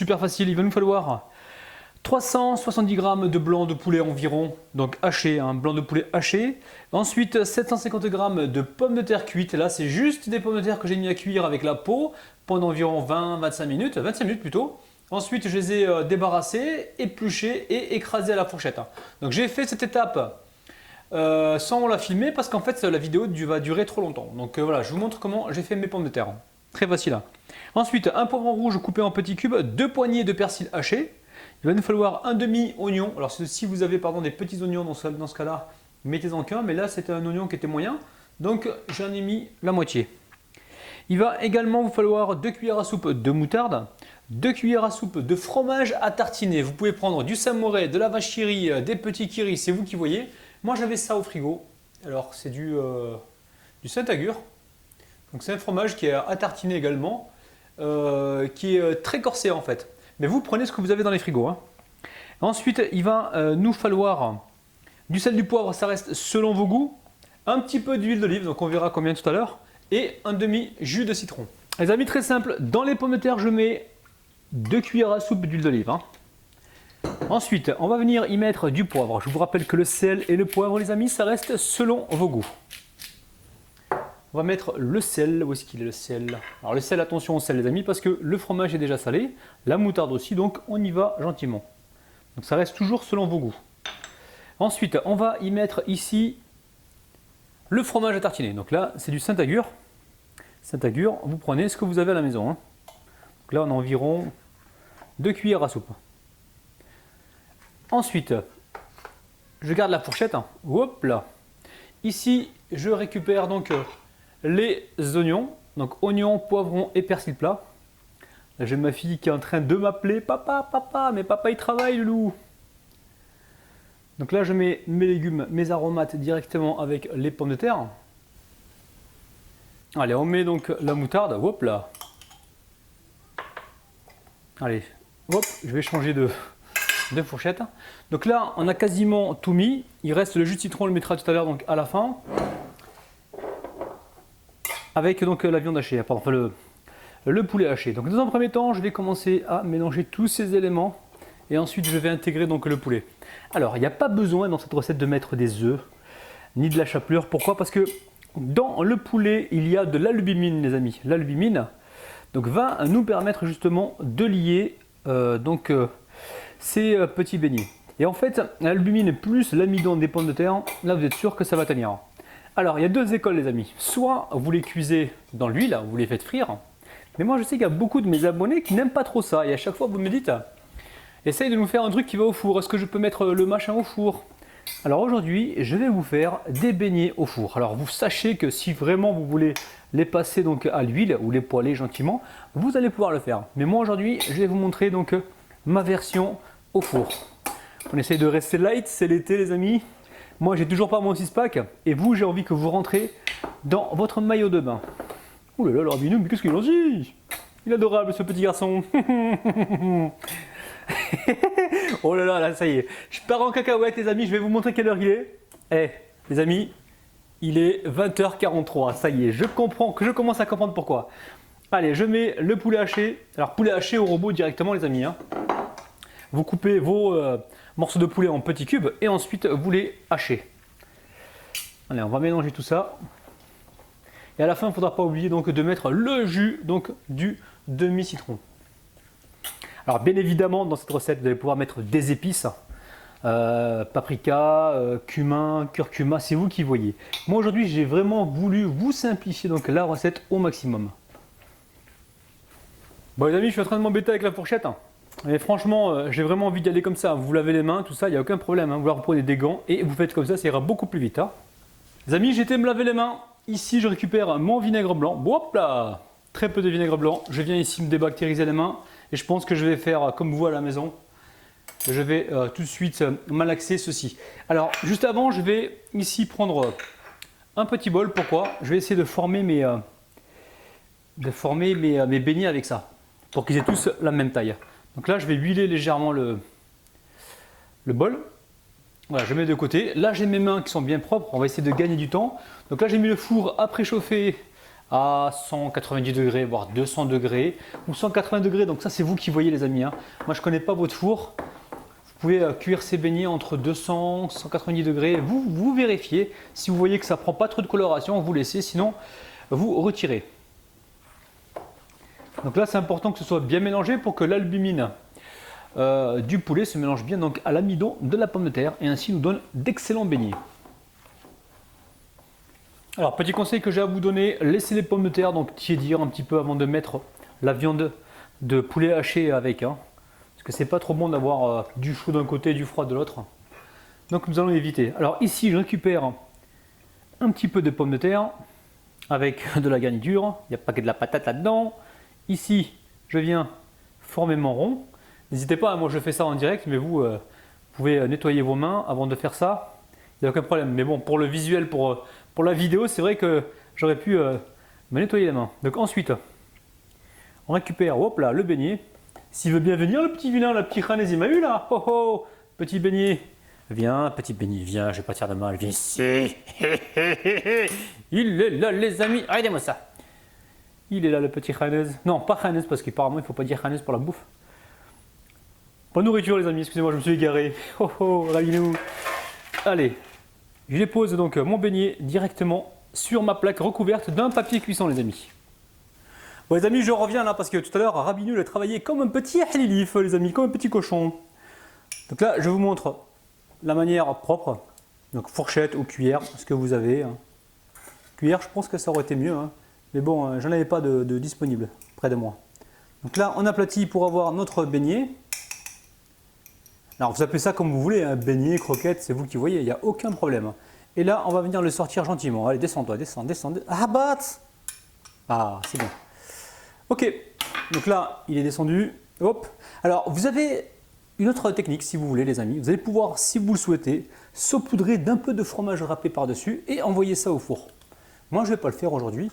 Super facile, il va nous falloir 370 g de blanc de poulet environ, donc haché, un blanc de poulet haché. Ensuite 750 g de pommes de terre cuites, là c'est juste des pommes de terre que j'ai mis à cuire avec la peau pendant environ 20-25 minutes, 25 minutes plutôt. Ensuite je les ai débarrassés, épluchés et écrasés à la fourchette. Donc j'ai fait cette étape sans la filmer parce qu'en fait la vidéo va durer trop longtemps. Donc voilà, je vous montre comment j'ai fait mes pommes de terre. Très facile. Ensuite un poivron rouge coupé en petits cubes, 2 poignées de persil haché. Il va nous falloir un demi-oignon. Alors si vous avez des petits oignons dans ce cas-là, mettez-en qu'un. Mais là c'était un oignon qui était moyen. Donc j'en ai mis la moitié. Il va également vous falloir 2 cuillères à soupe de moutarde, 2 cuillères à soupe de fromage à tartiner. Vous pouvez prendre du samouraï, de la vache qui rit, des petits qui rit, c'est vous qui voyez. Moi j'avais ça au frigo. Alors c'est du Saint-Agur. Donc c'est un fromage qui est à tartiner également, qui est très corsé en fait. Mais vous prenez ce que vous avez dans les frigos. Hein. Ensuite, il va nous falloir du sel, du poivre, ça reste selon vos goûts. Un petit peu d'huile d'olive, donc on verra combien tout à l'heure. Et un demi-jus de citron. Les amis, très simple, dans les pommes de terre, je mets 2 cuillères à soupe d'huile d'olive. Hein. Ensuite, on va venir y mettre du poivre. Je vous rappelle que le sel et le poivre, les amis, ça reste selon vos goûts. On va mettre le sel. Où est-ce qu'il est le sel? Alors le sel, attention au sel les amis, parce que le fromage est déjà salé, la moutarde aussi, donc on y va gentiment. Donc ça reste toujours selon vos goûts. Ensuite, on va y mettre ici le fromage à tartiner. Donc là, c'est du Saint-Agur. Saint-Agur, vous prenez ce que vous avez à la maison. Hein. Donc là, on a environ 2 cuillères à soupe. Ensuite, je garde la fourchette. Hein. Hop là. Ici, je récupère donc les oignons, donc oignons, poivrons et persil plat. Là j'ai ma fille qui est en train de m'appeler papa, papa, mais papa il travaille le loup. Donc là je mets mes légumes, mes aromates directement avec les pommes de terre. Allez, on met donc la moutarde, hop là. Allez, hop, je vais changer de fourchette. Donc là on a quasiment tout mis, il reste le jus de citron, on le mettra tout à l'heure donc à la fin. Avec donc la viande hachée, pardon, enfin le poulet haché. Donc dans un premier temps, je vais commencer à mélanger tous ces éléments et ensuite je vais intégrer donc le poulet. Alors, il n'y a pas besoin dans cette recette de mettre des œufs ni de la chapelure. Pourquoi? Parce que dans le poulet, il y a de l'albumine, les amis. L'albumine donc va nous permettre justement de lier ces petits beignets. Et en fait, l'albumine plus l'amidon des pommes de terre, là vous êtes sûr que ça va tenir. Alors, il y a deux écoles les amis. Soit vous les cuisez dans l'huile, vous les faites frire. Mais moi, je sais qu'il y a beaucoup de mes abonnés qui n'aiment pas trop ça. Et à chaque fois, vous me dites, essaye de nous faire un truc qui va au four. Est-ce que je peux mettre le machin au four? Alors aujourd'hui, je vais vous faire des beignets au four. Alors, vous sachez que si vraiment vous voulez les passer donc à l'huile ou les poêler gentiment, vous allez pouvoir le faire. Mais moi, aujourd'hui, je vais vous montrer donc ma version au four. On essaye de rester light, c'est l'été les amis. Moi, j'ai toujours pas mon 6-pack et vous, j'ai envie que vous rentrez dans votre maillot de bain. Ouh là là, le Rabinou, mais qu'est-ce qu'il est gentil! Il est adorable ce petit garçon. Oh là là, là, ça y est. Je pars en cacahuète, les amis, je vais vous montrer quelle heure il est. Eh, les amis, il est 20h43. Ça y est, je commence à comprendre pourquoi. Allez, je mets le poulet haché. Alors, poulet haché au robot directement, les amis. Hein. Vous coupez vos morceaux de poulet en petits cubes et ensuite vous les hachez. Allez, on va mélanger tout ça. Et à la fin, il ne faudra pas oublier donc de mettre le jus donc, du demi-citron. Alors bien évidemment, dans cette recette, vous allez pouvoir mettre des épices. Paprika, cumin, curcuma, c'est vous qui voyez. Moi aujourd'hui, j'ai vraiment voulu vous simplifier donc, la recette au maximum. Bon les amis, je suis en train de m'embêter avec la fourchette. Et franchement, j'ai vraiment envie d'y aller comme ça. Vous lavez les mains, tout ça, il n'y a aucun problème. Hein. Vous leur prenez des gants et vous faites comme ça ira beaucoup plus vite. Hein. Les amis, j'ai été me laver les mains. Ici, je récupère mon vinaigre blanc. Hop là, très peu de vinaigre blanc. Je viens ici me débactériser les mains. Et je pense que je vais faire comme vous à la maison. Je vais tout de suite malaxer ceci. Alors, juste avant, je vais ici prendre un petit bol. Pourquoi? Je vais essayer de former mes beignets avec ça. Pour qu'ils aient tous la même taille. Donc là, je vais huiler légèrement le bol. Voilà, je mets de côté. Là, j'ai mes mains qui sont bien propres. On va essayer de gagner du temps. Donc là, j'ai mis le four à préchauffer à 190 degrés, voire 200 degrés ou 180 degrés. Donc ça, c'est vous qui voyez les amis, hein. Moi, je ne connais pas votre four. Vous pouvez cuire ces beignets entre 200 et 190 degrés. Vous vérifiez. Si vous voyez que ça ne prend pas trop de coloration, vous laissez. Sinon, vous retirez. Donc là, c'est important que ce soit bien mélangé pour que l'albumine du poulet se mélange bien donc à l'amidon de la pomme de terre et ainsi nous donne d'excellents beignets. Alors, petit conseil que j'ai à vous donner, laissez les pommes de terre donc tiédir un petit peu avant de mettre la viande de poulet haché avec, hein, parce que c'est pas trop bon d'avoir du chaud d'un côté et du froid de l'autre. Donc nous allons éviter. Alors ici, je récupère un petit peu de pommes de terre avec de la garniture. Il n'y a pas que de la patate là-dedans. Ici, je viens former mon rond. N'hésitez pas, moi je fais ça en direct, mais vous pouvez nettoyer vos mains avant de faire ça. Il n'y a aucun problème. Mais bon, pour le visuel, pour la vidéo, c'est vrai que j'aurais pu me nettoyer les mains. Donc ensuite, on récupère, hop là, le beignet. S'il veut bien venir, le petit vilain, la petite Khanez, il m'a eu là. Oh oh, petit beignet. Viens, petit beignet, viens, je vais pas te faire de mal. Viens ici. Il est là, les amis. Regardez-moi ça. Il est là, le petit Khanez. Non, pas Khanez, parce qu'apparemment, il ne faut pas dire Khanez pour la bouffe. Pas nourriture, les amis, excusez-moi, je me suis égaré. Oh oh, ravinou. Allez, je dépose donc mon beignet directement sur ma plaque recouverte d'un papier cuisson, les amis. Bon, les amis, je reviens là parce que tout à l'heure, Rabinou a travaillé comme un petit halilif, les amis, comme un petit cochon. Donc là, je vous montre la manière propre. Donc fourchette ou cuillère, ce que vous avez. Cuillère, je pense que ça aurait été mieux, hein. Mais bon, j'en avais pas de disponible près de moi. Donc là, on aplatit pour avoir notre beignet. Alors vous appelez ça comme vous voulez, hein, beignet, croquette, c'est vous qui voyez, il n'y a aucun problème. Et là, on va venir le sortir gentiment. Allez, descends-toi, descends, descends. Ah, bat! Ah, c'est bon. Ok, donc là, il est descendu. Hop. Alors, vous avez une autre technique, si vous voulez, les amis. Vous allez pouvoir, si vous le souhaitez, saupoudrer d'un peu de fromage râpé par-dessus et envoyer ça au four. Moi, je ne vais pas le faire aujourd'hui.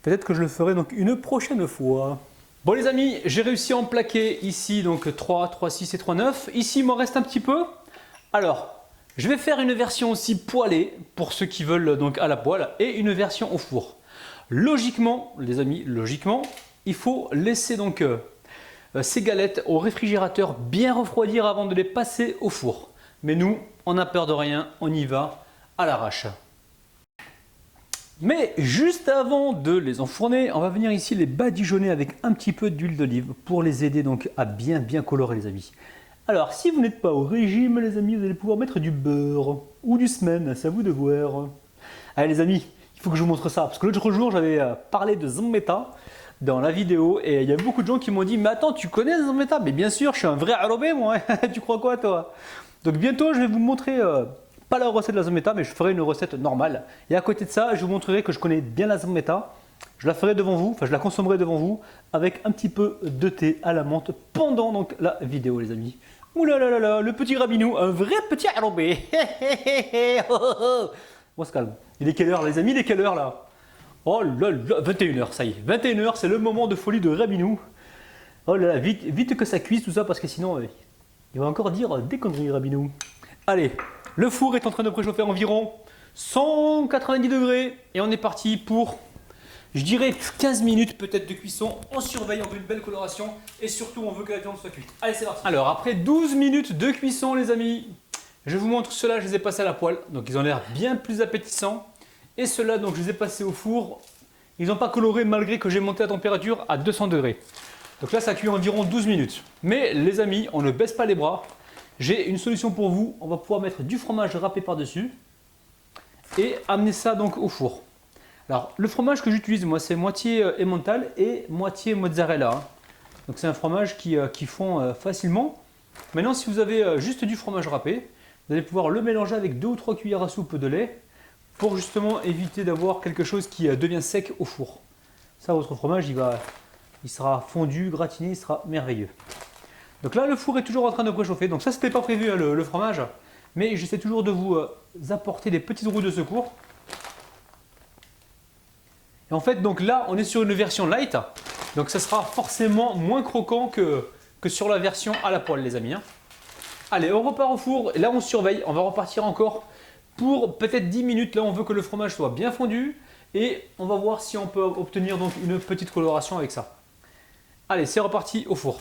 Peut-être que je le ferai donc une prochaine fois. Bon les amis, j'ai réussi à en plaquer ici donc 3, 3,6 et 3,9. Ici, il m'en reste un petit peu. Alors, je vais faire une version aussi poêlée pour ceux qui veulent donc à la poêle et une version au four. Logiquement, les amis, logiquement, il faut laisser donc ces galettes au réfrigérateur bien refroidir avant de les passer au four. Mais nous, on n'a peur de rien, on y va à l'arrache. Mais juste avant de les enfourner, on va venir ici les badigeonner avec un petit peu d'huile d'olive pour les aider donc à bien colorer les amis. Alors si vous n'êtes pas au régime les amis, vous allez pouvoir mettre du beurre ou du semen, c'est à vous de voir. Allez les amis, il faut que je vous montre ça parce que l'autre jour j'avais parlé de Zambetta dans la vidéo et il y a beaucoup de gens qui m'ont dit mais attends tu connais Zambetta? Mais bien sûr je suis un vrai arabais moi, tu crois quoi toi? Donc bientôt je vais vous montrer pas la recette de la Zambetta, mais je ferai une recette normale. Et à côté de ça, je vous montrerai que je connais bien la Zambetta. Je la ferai devant vous, enfin je la consommerai devant vous avec un petit peu de thé à la menthe pendant donc la vidéo, les amis. Ouh là là là là, le petit Rabinou, un vrai petit arabais. On se calme. Il est quelle heure, les amis? Il est quelle heure là? Oh là là, 21h, ça y est. 21h, c'est le moment de folie de Rabinou. Oh là là, vite, vite que ça cuise tout ça parce que sinon il va encore dire des conneries, Rabinou. Allez. Le four est en train de préchauffer environ 190 degrés et on est parti pour, je dirais, 15 minutes peut-être de cuisson. On surveille, on veut une belle coloration et surtout on veut que la viande soit cuite. Allez, c'est parti. Alors après 12 minutes de cuisson les amis, je vous montre ceux-là, je les ai passés à la poêle. Donc ils ont l'air bien plus appétissants. Et ceux-là, donc je les ai passés au four. Ils n'ont pas coloré malgré que j'ai monté la température à 200 degrés. Donc là ça cuit environ 12 minutes. Mais les amis, on ne baisse pas les bras. J'ai une solution pour vous, on va pouvoir mettre du fromage râpé par-dessus et amener ça donc au four. Alors le fromage que j'utilise moi c'est moitié emmental et moitié mozzarella. Donc c'est un fromage qui fond facilement. Maintenant si vous avez juste du fromage râpé, vous allez pouvoir le mélanger avec 2 ou 3 cuillères à soupe de lait pour justement éviter d'avoir quelque chose qui devient sec au four. Ça votre fromage il sera fondu, gratiné, il sera merveilleux. Donc là, le four est toujours en train de préchauffer. Donc ça, c'était pas prévu, hein, le fromage. Mais j'essaie toujours de vous apporter des petites roues de secours. Et en fait, donc là, on est sur une version light. Donc ça sera forcément moins croquant que sur la version à la poêle, les amis, hein. Allez, on repart au four. Et là, on surveille. On va repartir encore pour peut-être 10 minutes. Là, on veut que le fromage soit bien fondu. Et on va voir si on peut obtenir donc une petite coloration avec ça. Allez, c'est reparti au four.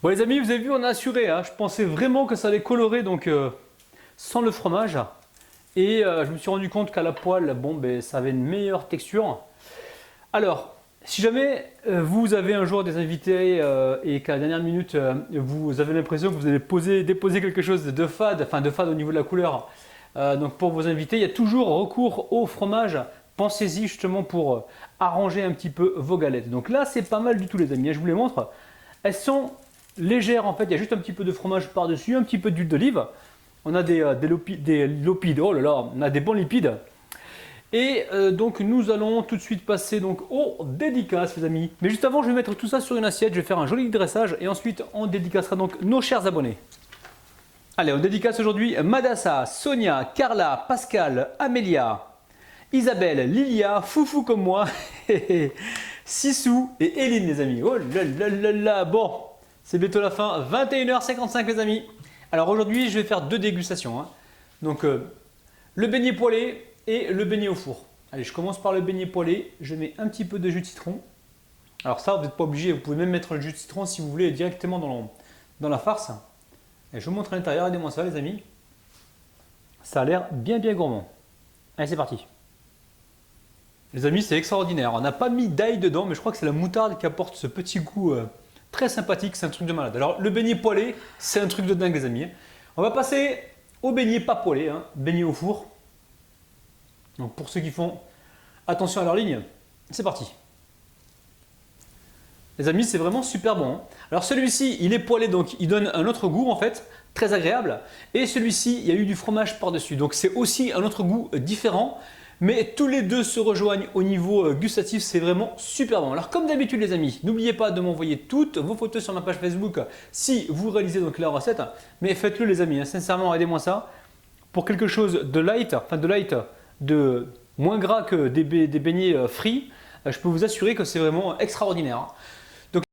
Bon les amis, vous avez vu, on a assuré, hein. Je pensais vraiment que ça allait colorer donc sans le fromage. Et je me suis rendu compte qu'à la poêle, bon, ben, ça avait une meilleure texture. Alors, si jamais vous avez un jour des invités et qu'à la dernière minute, vous avez l'impression que vous allez déposer quelque chose de fade, enfin de fade au niveau de la couleur, donc pour vos invités, il y a toujours recours au fromage. Pensez-y justement pour arranger un petit peu vos galettes. Donc là, c'est pas mal du tout les amis, je vous les montre. Elles sont légères en fait, il y a juste un petit peu de fromage par-dessus, un petit peu d'huile d'olive. On a des lipides, oh là là, on a des bons lipides. Et donc nous allons tout de suite passer donc aux dédicaces les amis. Mais juste avant, je vais mettre tout ça sur une assiette, je vais faire un joli dressage et ensuite on dédicacera donc nos chers abonnés. Allez, on dédicace aujourd'hui Madassa, Sonia, Carla, Pascal, Amélia, Isabelle, Lilia, Foufou comme moi, Sissou et Eline les amis. Oh là là là là, bon, c'est bientôt la fin, 21h55 les amis. Alors aujourd'hui, je vais faire deux dégustations, hein. Donc le beignet poêlé et le beignet au four. Allez, je commence par le beignet poêlé. Je mets un petit peu de jus de citron. Alors ça, vous n'êtes pas obligé. Vous pouvez même mettre le jus de citron si vous voulez directement dans la farce. Et je vous montre à l'intérieur. Regardez-moi ça, les amis. Ça a l'air bien gourmand. Allez, c'est parti. Les amis, c'est extraordinaire. On n'a pas mis d'ail dedans, mais je crois que c'est la moutarde qui apporte ce petit goût très sympathique. C'est un truc de malade. Alors, le beignet poêlé, c'est un truc de dingue, les amis. On va passer au beignet pas poêlé, hein, beignet au four. Donc pour ceux qui font attention à leur ligne, c'est parti. Les amis, c'est vraiment super bon, hein. Alors celui-ci, il est poêlé, donc il donne un autre goût en fait, très agréable. Et celui-ci, il y a eu du fromage par-dessus, donc c'est aussi un autre goût différent. Mais tous les deux se rejoignent au niveau gustatif, c'est vraiment super bon. Alors comme d'habitude les amis, n'oubliez pas de m'envoyer toutes vos photos sur ma page Facebook si vous réalisez donc la recette. Mais faites-le les amis, hein. Sincèrement, aidez-moi ça. Pour quelque chose de light, de moins gras que des beignets frits, je peux vous assurer que c'est vraiment extraordinaire.